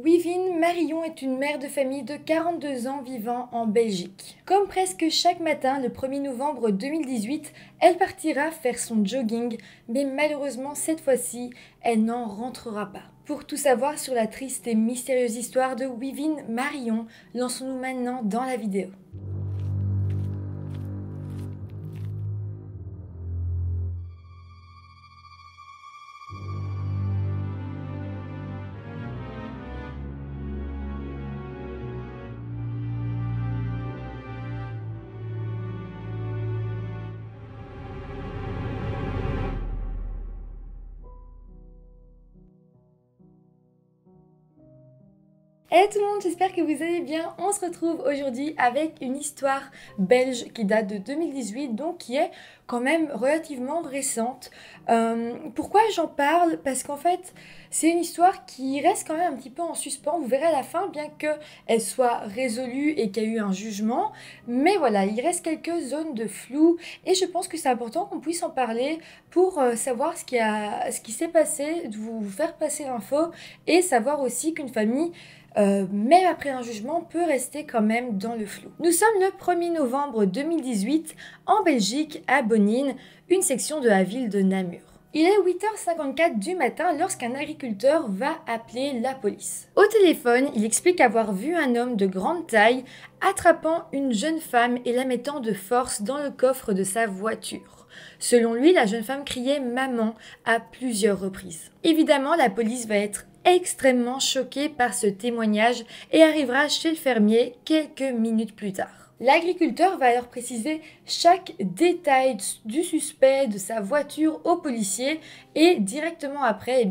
Wivine Marion est une mère de famille de 42 ans vivant en Belgique. Comme presque chaque matin, le 1er novembre 2018, elle partira faire son jogging, mais malheureusement cette fois-ci, elle n'en rentrera pas. Pour tout savoir sur la triste et mystérieuse histoire de Wivine Marion, lançons-nous maintenant dans la vidéo. Hello tout le monde, j'espère que vous allez bien. On se retrouve aujourd'hui avec une histoire belge qui date de 2018, donc qui est quand même relativement récente. Pourquoi j'en parle? Parce qu'en fait, c'est une histoire qui reste quand même un petit peu en suspens. Vous verrez à la fin, bien qu'elle soit résolue et qu'il y a eu un jugement. Mais voilà, il reste quelques zones de flou et je pense que c'est important qu'on puisse en parler pour savoir ce qui s'est passé, de vous faire passer l'info et savoir aussi qu'une famille même après un jugement, peut rester quand même dans le flou. Nous sommes le 1er novembre 2018 en Belgique, à Bonnin, une section de la ville de Namur. Il est 8h54 du matin lorsqu'un agriculteur va appeler la police. Au téléphone, il explique avoir vu un homme de grande taille attrapant une jeune femme et la mettant de force dans le coffre de sa voiture. Selon lui, la jeune femme criait « maman » à plusieurs reprises. Évidemment, la police va être extrêmement choquée par ce témoignage et arrivera chez le fermier quelques minutes plus tard. L'agriculteur va alors préciser chaque détail du suspect, de sa voiture aux policiers et directement après,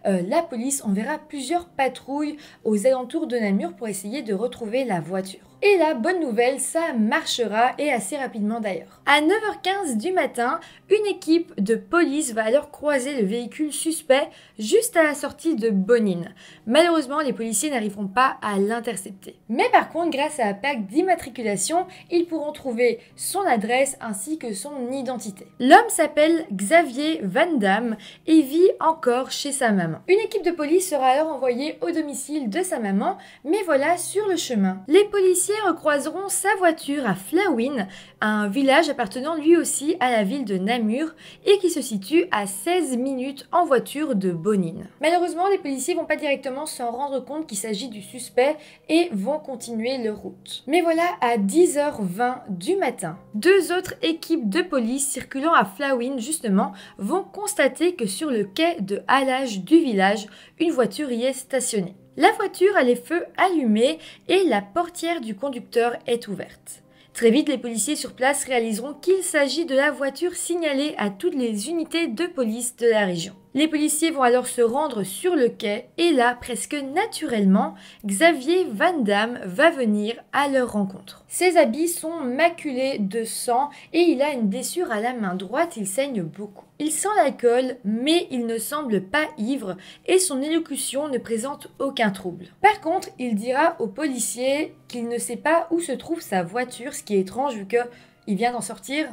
la police enverra plusieurs patrouilles aux alentours de Namur pour essayer de retrouver la voiture. Et la bonne nouvelle, ça marchera et assez rapidement d'ailleurs. À 9h15 du matin, une équipe de police va alors croiser le véhicule suspect juste à la sortie de Bonnin. Malheureusement, les policiers n'arriveront pas à l'intercepter. Mais par contre, grâce à la plaque d'immatriculation, ils pourront trouver son adresse ainsi que son identité. L'homme s'appelle Xavier Van Damme et vit encore chez sa maman. Une équipe de police sera alors envoyée au domicile de sa maman, mais voilà, sur le chemin, les policiers recroiseront sa voiture à Flawin, un village appartenant lui aussi à la ville de Namur et qui se situe à 16 minutes en voiture de Bonnin. Malheureusement, les policiers vont pas directement s'en rendre compte qu'il s'agit du suspect et vont continuer leur route. Mais voilà, à 10h20 du matin, deux autres équipes de police circulant à Flawin justement vont constater que sur le quai de halage du village, une voiture y est stationnée. La voiture a les feux allumés et la portière du conducteur est ouverte. Très vite, les policiers sur place réaliseront qu'il s'agit de la voiture signalée à toutes les unités de police de la région. Les policiers vont alors se rendre sur le quai et là, presque naturellement, Xavier Van Damme va venir à leur rencontre. Ses habits sont maculés de sang et il a une blessure à la main droite, il saigne beaucoup. Il sent l'alcool, mais il ne semble pas ivre et son élocution ne présente aucun trouble. Par contre, il dira aux policiers qu'il ne sait pas où se trouve sa voiture, ce qui est étrange vu qu'il vient d'en sortir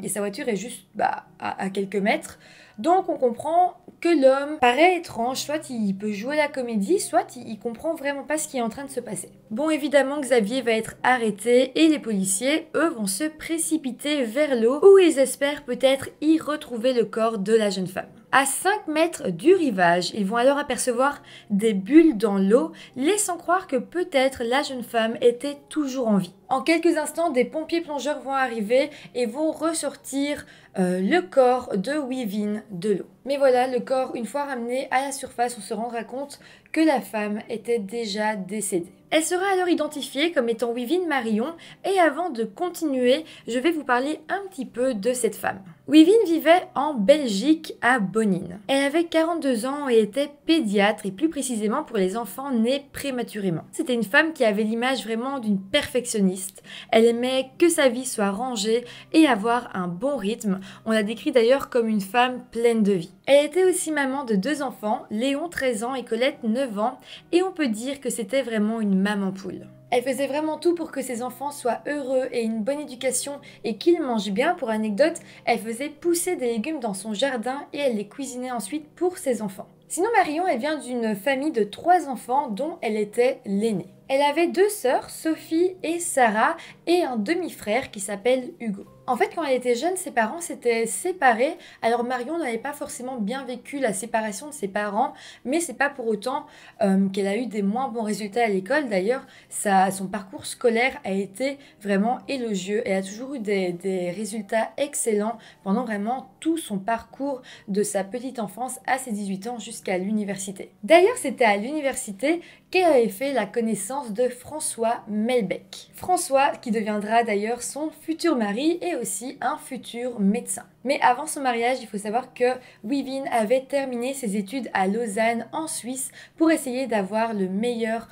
et sa voiture est juste à quelques mètres. Donc on comprend que l'homme paraît étrange, soit il peut jouer la comédie, soit il comprend vraiment pas ce qui est en train de se passer. Bon, évidemment, Xavier va être arrêté et les policiers, eux, vont se précipiter vers l'eau où ils espèrent peut-être y retrouver le corps de la jeune femme. À 5 mètres du rivage, ils vont alors apercevoir des bulles dans l'eau, laissant croire que peut-être la jeune femme était toujours en vie. En quelques instants, des pompiers plongeurs vont arriver et vont ressortir le corps de Wivine de l'eau. Mais voilà, le corps, une fois ramené à la surface, on se rendra compte que la femme était déjà décédée. Elle sera alors identifiée comme étant Wivine Marion et avant de continuer, je vais vous parler un petit peu de cette femme. Wivine vivait en Belgique à Bonnin. Elle avait 42 ans et était pédiatre et plus précisément pour les enfants nés prématurément. C'était une femme qui avait l'image vraiment d'une perfectionniste. Elle aimait que sa vie soit rangée et avoir un bon rythme. On la décrit d'ailleurs comme une femme pleine de vie. Elle était aussi maman de 2 enfants, Léon 13 ans et Colette 9 ans et on peut dire que c'était vraiment une maman poule. Elle faisait vraiment tout pour que ses enfants soient heureux et aient une bonne éducation et qu'ils mangent bien. Pour anecdote, elle faisait pousser des légumes dans son jardin et elle les cuisinait ensuite pour ses enfants. Sinon, Marion, elle vient d'une famille de 3 enfants dont elle était l'aînée. Elle avait 2 sœurs, Sophie et Sarah, et un demi-frère qui s'appelle Hugo. En fait, quand elle était jeune, ses parents s'étaient séparés. Alors Marion n'avait pas forcément bien vécu la séparation de ses parents, mais c'est pas pour autant qu'elle a eu des moins bons résultats à l'école. D'ailleurs, son parcours scolaire a été vraiment élogieux. Elle a toujours eu des résultats excellents pendant vraiment tout son parcours de sa petite enfance à ses 18 ans jusqu'à l'université. D'ailleurs, c'était à l'université qu'elle avait fait la connaissance de François Melbeck. François qui deviendra d'ailleurs son futur mari et aussi un futur médecin. Mais avant son mariage, il faut savoir que Wivine avait terminé ses études à Lausanne en Suisse pour essayer d'avoir le meilleur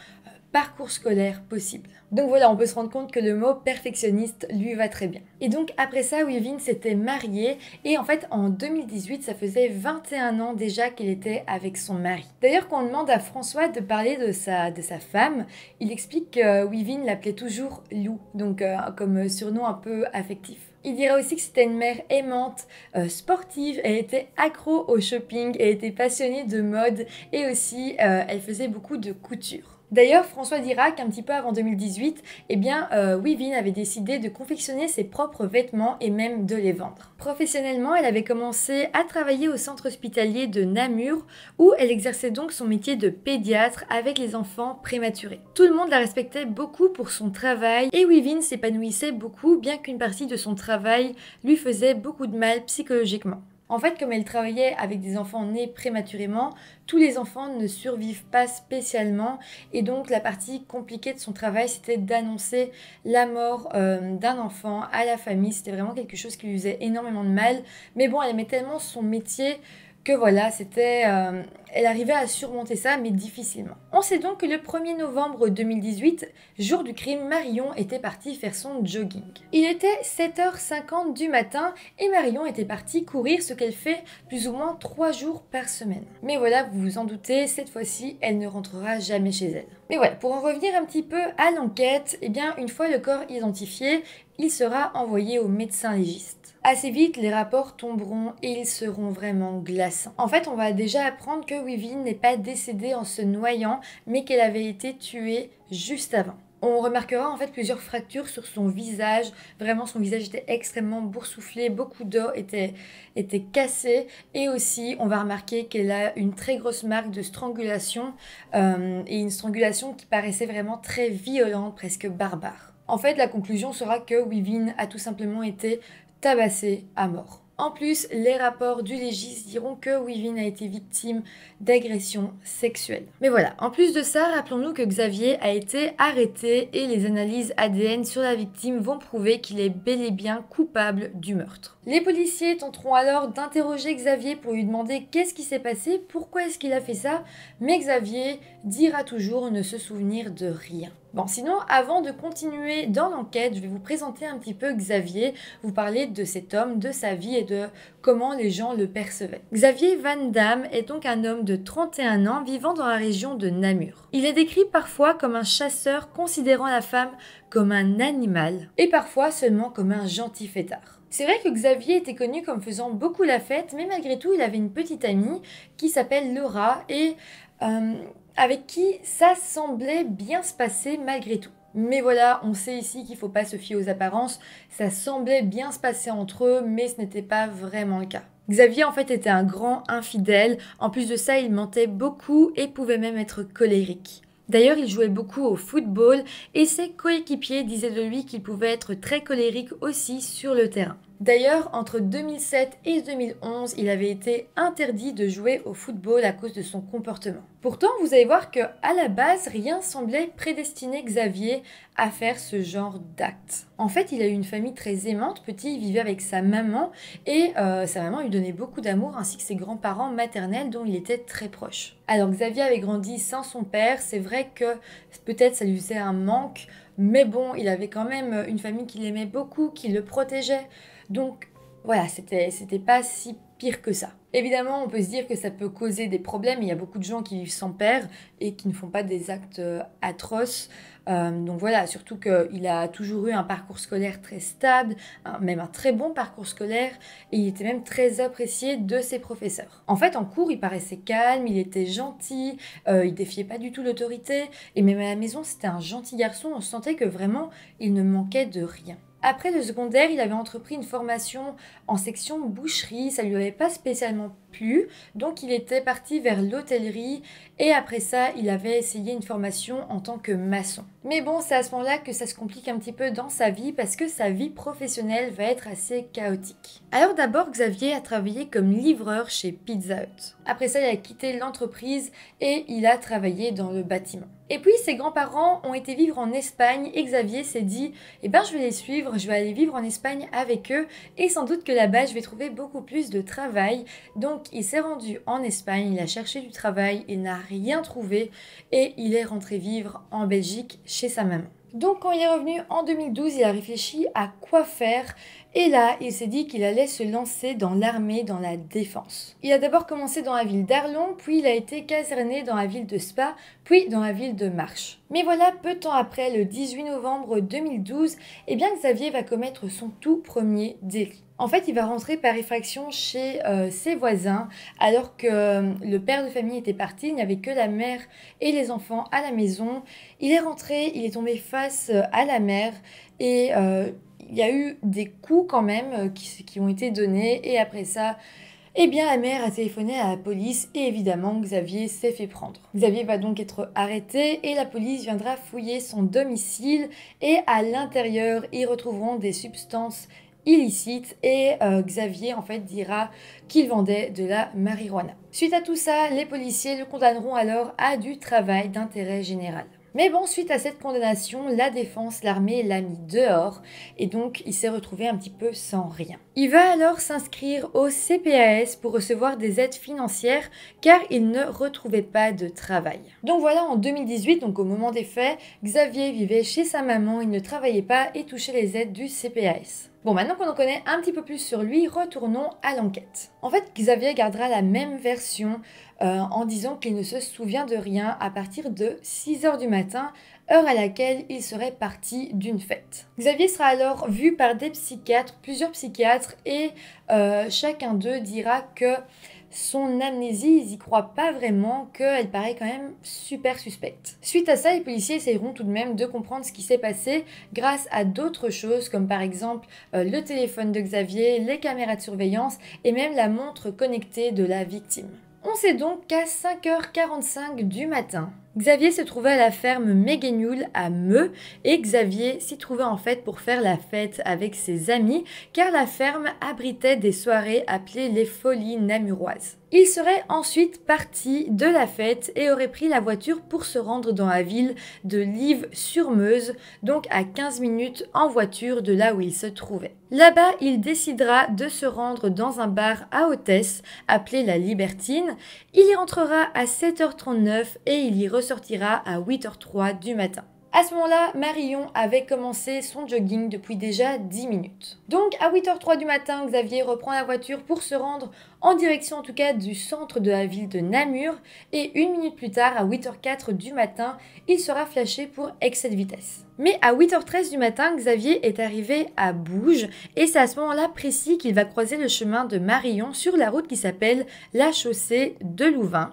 parcours scolaire possible. Donc voilà, on peut se rendre compte que le mot perfectionniste lui va très bien. Et donc après ça, Wivine s'était mariée et en fait en 2018, ça faisait 21 ans déjà qu'elle était avec son mari. D'ailleurs, quand on demande à François de parler de sa femme, il explique que Wivine l'appelait toujours Lou, donc comme surnom un peu affectif. Il dira aussi que c'était une mère aimante, sportive, elle était accro au shopping, elle était passionnée de mode et aussi elle faisait beaucoup de couture. D'ailleurs, François dira qu'un petit peu avant 2018, Wivine avait décidé de confectionner ses propres vêtements et même de les vendre. Professionnellement, elle avait commencé à travailler au centre hospitalier de Namur, où elle exerçait donc son métier de pédiatre avec les enfants prématurés. Tout le monde la respectait beaucoup pour son travail et Wivine s'épanouissait beaucoup, bien qu'une partie de son travail lui faisait beaucoup de mal psychologiquement. En fait, comme elle travaillait avec des enfants nés prématurément, tous les enfants ne survivent pas spécialement et donc la partie compliquée de son travail, c'était d'annoncer la mort d'un enfant à la famille. C'était vraiment quelque chose qui lui faisait énormément de mal. Mais bon, elle aimait tellement son métier que voilà, elle arrivait à surmonter ça, mais difficilement. On sait donc que le 1er novembre 2018, jour du crime, Marion était partie faire son jogging. Il était 7h50 du matin et Marion était partie courir, ce qu'elle fait plus ou moins 3 jours par semaine. Mais voilà, vous vous en doutez, cette fois-ci, elle ne rentrera jamais chez elle. Mais voilà, pour en revenir un petit peu à l'enquête, une fois le corps identifié, il sera envoyé au médecin légiste. Assez vite, les rapports tomberont et ils seront vraiment glaçants. En fait, on va déjà apprendre que Wivine n'est pas décédée en se noyant, mais qu'elle avait été tuée juste avant. On remarquera en fait plusieurs fractures sur son visage. Vraiment, son visage était extrêmement boursouflé, beaucoup d'os était cassé. Et aussi, on va remarquer qu'elle a une très grosse marque de strangulation et une strangulation qui paraissait vraiment très violente, presque barbare. En fait, la conclusion sera que Wivine a tout simplement été tabassée à mort. En plus, les rapports du légiste diront que Wivine a été victime d'agressions sexuelles. Mais voilà, en plus de ça, rappelons-nous que Xavier a été arrêté et les analyses ADN sur la victime vont prouver qu'il est bel et bien coupable du meurtre. Les policiers tenteront alors d'interroger Xavier pour lui demander qu'est-ce qui s'est passé, pourquoi est-ce qu'il a fait ça, mais Xavier dira toujours ne se souvenir de rien. Bon, sinon, avant de continuer dans l'enquête, je vais vous présenter un petit peu Xavier, vous parler de cet homme, de sa vie et de comment les gens le percevaient. Xavier Van Damme est donc un homme de 31 ans vivant dans la région de Namur. Il est décrit parfois comme un chasseur considérant la femme comme un animal et parfois seulement comme un gentil fêtard. C'est vrai que Xavier était connu comme faisant beaucoup la fête, mais malgré tout, il avait une petite amie qui s'appelle Laura et avec qui ça semblait bien se passer malgré tout. Mais voilà, on sait ici qu'il ne faut pas se fier aux apparences, ça semblait bien se passer entre eux, mais ce n'était pas vraiment le cas. Xavier en fait était un grand infidèle, en plus de ça il mentait beaucoup et pouvait même être colérique. D'ailleurs, il jouait beaucoup au football et ses coéquipiers disaient de lui qu'il pouvait être très colérique aussi sur le terrain. D'ailleurs, entre 2007 et 2011, il avait été interdit de jouer au football à cause de son comportement. Pourtant, vous allez voir que à la base, rien semblait prédestiner Xavier à faire ce genre d'acte. En fait, il a eu une famille très aimante. Petit, il vivait avec sa maman et sa maman lui donnait beaucoup d'amour ainsi que ses grands-parents maternels dont il était très proche. Alors Xavier avait grandi sans son père. C'est vrai que peut-être ça lui faisait un manque, mais bon, il avait quand même une famille qui l'aimait beaucoup, qui le protégeait. Donc Voilà, c'était pas si pire que ça. Évidemment, on peut se dire que ça peut causer des problèmes. Il y a beaucoup de gens qui vivent sans père et qui ne font pas des actes atroces. Donc voilà, surtout qu'il a toujours eu un parcours scolaire très stable, même un très bon parcours scolaire, et il était même très apprécié de ses professeurs. En fait, en cours, il paraissait calme, il était gentil, il défiait pas du tout l'autorité, et même à la maison, c'était un gentil garçon, on sentait que vraiment, il ne manquait de rien. Après le secondaire, il avait entrepris une formation en section boucherie, ça lui avait pas spécialement plu, donc il était parti vers l'hôtellerie et après ça, il avait essayé une formation en tant que maçon. Mais bon, c'est à ce moment-là que ça se complique un petit peu dans sa vie parce que sa vie professionnelle va être assez chaotique. Alors d'abord, Xavier a travaillé comme livreur chez Pizza Hut. Après ça, il a quitté l'entreprise et il a travaillé dans le bâtiment. Et puis ses grands-parents ont été vivre en Espagne et Xavier s'est dit eh ben je vais les suivre, je vais aller vivre en Espagne avec eux et sans doute que là-bas je vais trouver beaucoup plus de travail. Donc il s'est rendu en Espagne, il a cherché du travail, il n'a rien trouvé et il est rentré vivre en Belgique chez sa maman. Donc quand il est revenu en 2012, il a réfléchi à quoi faire et là, il s'est dit qu'il allait se lancer dans l'armée, dans la défense. Il a d'abord commencé dans la ville d'Arlon, puis il a été caserné dans la ville de Spa, puis dans la ville de Marche. Mais voilà, peu de temps après, le 18 novembre 2012, eh bien Xavier va commettre son tout premier délit. En fait, il va rentrer par effraction chez ses voisins, alors que le père de famille était parti, il n'y avait que la mère et les enfants à la maison. Il est rentré, il est tombé face à la mère et il y a eu des coups quand même qui ont été donnés et après ça, eh bien la mère a téléphoné à la police et évidemment Xavier s'est fait prendre. Xavier va donc être arrêté et la police viendra fouiller son domicile et à l'intérieur ils retrouveront des substances illicites et Xavier en fait dira qu'il vendait de la marijuana. Suite à tout ça, les policiers le condamneront alors à du travail d'intérêt général. Mais bon, suite à cette condamnation, la défense, l'armée l'a mis dehors et donc il s'est retrouvé un petit peu sans rien. Il va alors s'inscrire au CPAS pour recevoir des aides financières car il ne retrouvait pas de travail. Donc voilà, en 2018, donc au moment des faits, Xavier vivait chez sa maman, il ne travaillait pas et touchait les aides du CPAS. Bon, maintenant qu'on en connaît un petit peu plus sur lui, retournons à l'enquête. En fait, Xavier gardera la même version en disant qu'il ne se souvient de rien à partir de 6 h du matin, heure à laquelle il serait parti d'une fête. Xavier sera alors vu par des psychiatres, plusieurs psychiatres, et chacun d'eux dira que son amnésie, ils y croient pas vraiment, qu'elle paraît quand même super suspecte. Suite à ça, les policiers essayeront tout de même de comprendre ce qui s'est passé grâce à d'autres choses comme par exemple le téléphone de Xavier, les caméras de surveillance et même la montre connectée de la victime. On sait donc qu'à 5h45 du matin, Xavier se trouvait à la ferme Méguénioul à Meux et Xavier s'y trouvait en fait pour faire la fête avec ses amis car la ferme abritait des soirées appelées les Folies Namuroises. Il serait ensuite parti de la fête et aurait pris la voiture pour se rendre dans la ville de Lives-sur-Meuse, donc à 15 minutes en voiture de là où il se trouvait. Là-bas, il décidera de se rendre dans un bar à hôtesse appelé la Libertine. Il y rentrera à 7h39 et il y ressortira à 8h03 du matin. À ce moment-là, Marion avait commencé son jogging depuis déjà 10 minutes. Donc à 8h03 du matin, Xavier reprend la voiture pour se rendre en direction en tout cas du centre de la ville de Namur et une minute plus tard, à 8h04 du matin, il sera flashé pour excès de vitesse. Mais à 8h13 du matin, Xavier est arrivé à Bouges et c'est à ce moment-là précis qu'il va croiser le chemin de Marion sur la route qui s'appelle la chaussée de Louvain.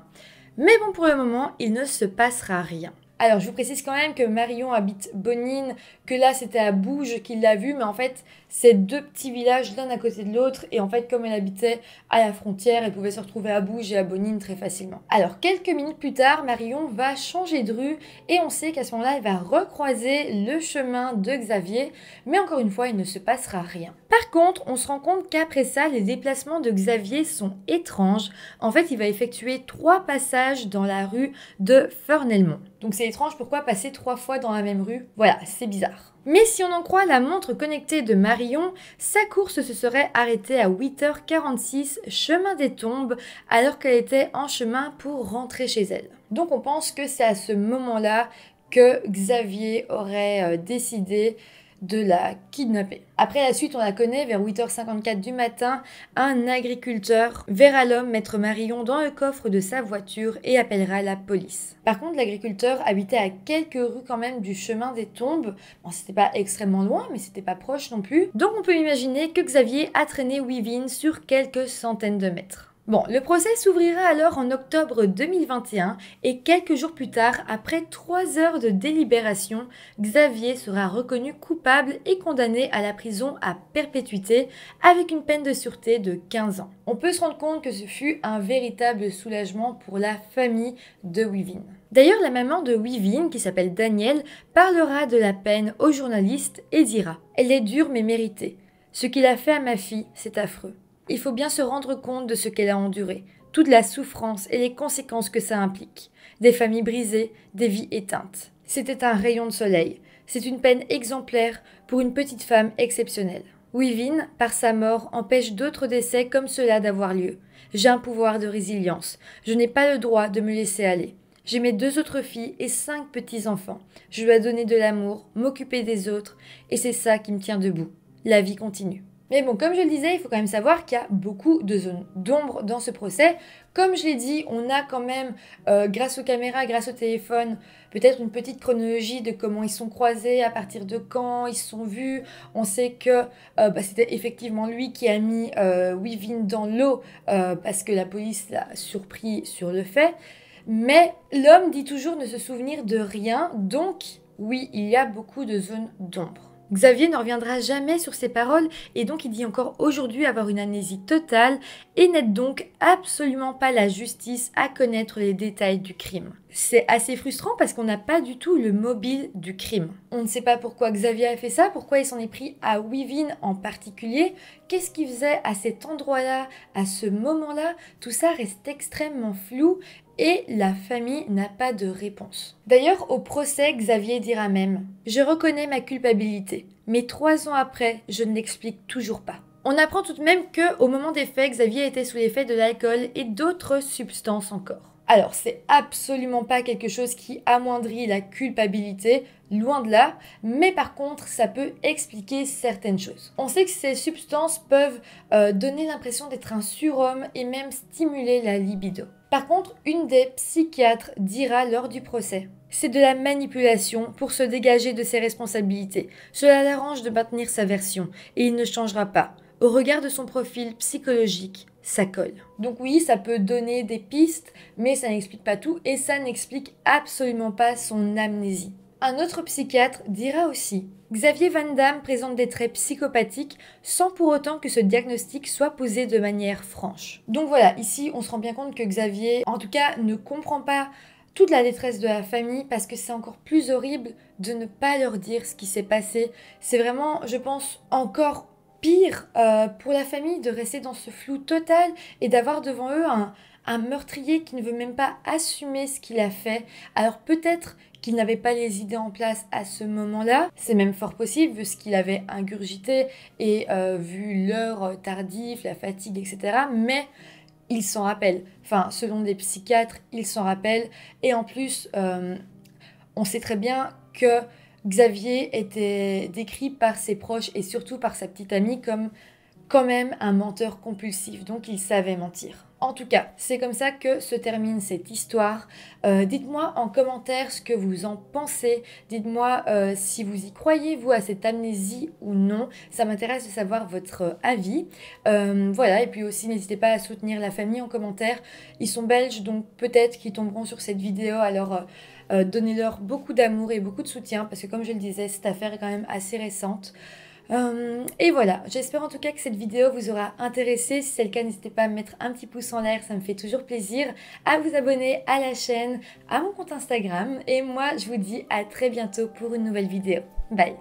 Mais bon, pour le moment, il ne se passera rien. Alors, je vous précise quand même que Marion habite Bonine, que là, c'était à Bouges qu'il l'a vu, mais en fait, c'est deux petits villages l'un à côté de l'autre, et en fait, comme elle habitait à la frontière, elle pouvait se retrouver à Bouges et à Bonine très facilement. Alors, quelques minutes plus tard, Marion va changer de rue, et on sait qu'à ce moment-là, elle va recroiser le chemin de Xavier, mais encore une fois, il ne se passera rien. Par contre, on se rend compte qu'après ça, les déplacements de Xavier sont étranges. En fait, il va effectuer 3 passages dans la rue de Fernelmont. Donc c'est étrange, pourquoi passer 3 fois dans la même rue? Voilà, c'est bizarre. Mais si on en croit la montre connectée de Marion, sa course se serait arrêtée à 8h46 chemin des Tombes alors qu'elle était en chemin pour rentrer chez elle. Donc on pense que c'est à ce moment-là que Xavier aurait décidé de la kidnapper. Après la suite, on la connaît, vers 8h54 du matin, un agriculteur verra l'homme mettre Marion dans le coffre de sa voiture et appellera la police. Par contre, l'agriculteur habitait à quelques rues quand même du chemin des tombes. Bon, c'était pas extrêmement loin, mais c'était pas proche non plus. Donc on peut imaginer que Xavier a traîné Wivine sur quelques centaines de mètres. Bon, le procès s'ouvrira alors en octobre 2021 et quelques jours plus tard, après 3 heures de délibération, Xavier sera reconnu coupable et condamné à la prison à perpétuité avec une peine de sûreté de 15 ans. On peut se rendre compte que ce fut un véritable soulagement pour la famille de Wivine. D'ailleurs, la maman de Wivine, qui s'appelle Danielle, parlera de la peine au journaliste et dira « Elle est dure mais méritée. Ce qu'il a fait à ma fille, c'est affreux. Il faut bien se rendre compte de ce qu'elle a enduré, toute la souffrance et les conséquences que ça implique. Des familles brisées, des vies éteintes. C'était un rayon de soleil. C'est une peine exemplaire pour une petite femme exceptionnelle. Wivine, par sa mort, empêche d'autres décès comme cela d'avoir lieu. J'ai un pouvoir de résilience. Je n'ai pas le droit de me laisser aller. J'ai mes 2 autres filles et 5 petits-enfants. Je dois donner de l'amour, m'occuper des autres, et c'est ça qui me tient debout. La vie continue. Mais bon, comme je le disais, il faut quand même savoir qu'il y a beaucoup de zones d'ombre dans ce procès. Comme je l'ai dit, on a quand même, grâce aux caméras, grâce au téléphone, peut-être une petite chronologie de comment ils sont croisés, à partir de quand ils se sont vus. On sait que c'était effectivement lui qui a mis Wivine dans l'eau parce que la police l'a surpris sur le fait. Mais l'homme dit toujours ne se souvenir de rien, donc oui, il y a beaucoup de zones d'ombre. Xavier ne reviendra jamais sur ses paroles et donc il dit encore aujourd'hui avoir une amnésie totale et n'aide donc absolument pas la justice à connaître les détails du crime. C'est assez frustrant parce qu'on n'a pas du tout le mobile du crime. On ne sait pas pourquoi Xavier a fait ça, pourquoi il s'en est pris à Wivine en particulier, qu'est-ce qu'il faisait à cet endroit-là, à ce moment-là, tout ça reste extrêmement flou et la famille n'a pas de réponse. D'ailleurs, au procès, Xavier dira même « Je reconnais ma culpabilité, mais 3 ans après, je ne l'explique toujours pas ». On apprend tout de même qu'au moment des faits, Xavier était sous l'effet de l'alcool et d'autres substances encore. Alors, c'est absolument pas quelque chose qui amoindrit la culpabilité, loin de là, mais par contre, ça peut expliquer certaines choses. On sait que ces substances peuvent donner l'impression d'être un surhomme et même stimuler la libido. Par contre, une des psychiatres dira lors du procès « C'est de la manipulation pour se dégager de ses responsabilités. Cela l'arrange de maintenir sa version et il ne changera pas. Au regard de son profil psychologique, ça colle. » Donc oui, ça peut donner des pistes, mais ça n'explique pas tout et ça n'explique absolument pas son amnésie. Un autre psychiatre dira aussi « Xavier Van Damme présente des traits psychopathiques sans pour autant que ce diagnostic soit posé de manière franche. » Donc voilà, ici on se rend bien compte que Xavier, en tout cas, ne comprend pas toute la détresse de la famille parce que c'est encore plus horrible de ne pas leur dire ce qui s'est passé. C'est vraiment, je pense, encore pire pour la famille de rester dans ce flou total et d'avoir devant eux un meurtrier qui ne veut même pas assumer ce qu'il a fait. Alors peut-être qu'il n'avait pas les idées en place à ce moment-là, c'est même fort possible vu ce qu'il avait ingurgité et vu l'heure tardive, la fatigue, etc. Mais il s'en rappelle. Enfin, selon des psychiatres, il s'en rappelle. Et en plus, on sait très bien que Xavier était décrit par ses proches et surtout par sa petite amie comme quand même un menteur compulsif. Donc il savait mentir. En tout cas, c'est comme ça que se termine cette histoire. Dites-moi en commentaire ce que vous en pensez. Dites-moi si vous y croyez, vous, à cette amnésie ou non. Ça m'intéresse de savoir votre avis. Voilà, et puis aussi, n'hésitez pas à soutenir la famille en commentaire. Ils sont belges, donc peut-être qu'ils tomberont sur cette vidéo. Alors, donnez-leur beaucoup d'amour et beaucoup de soutien, parce que comme je le disais, cette affaire est quand même assez récente. Et voilà, j'espère en tout cas que cette vidéo vous aura intéressé. Si c'est le cas, n'hésitez pas à me mettre un petit pouce en l'air, ça me fait toujours plaisir. À vous abonner à la chaîne, à mon compte Instagram. Et moi, je vous dis à très bientôt pour une nouvelle vidéo. Bye!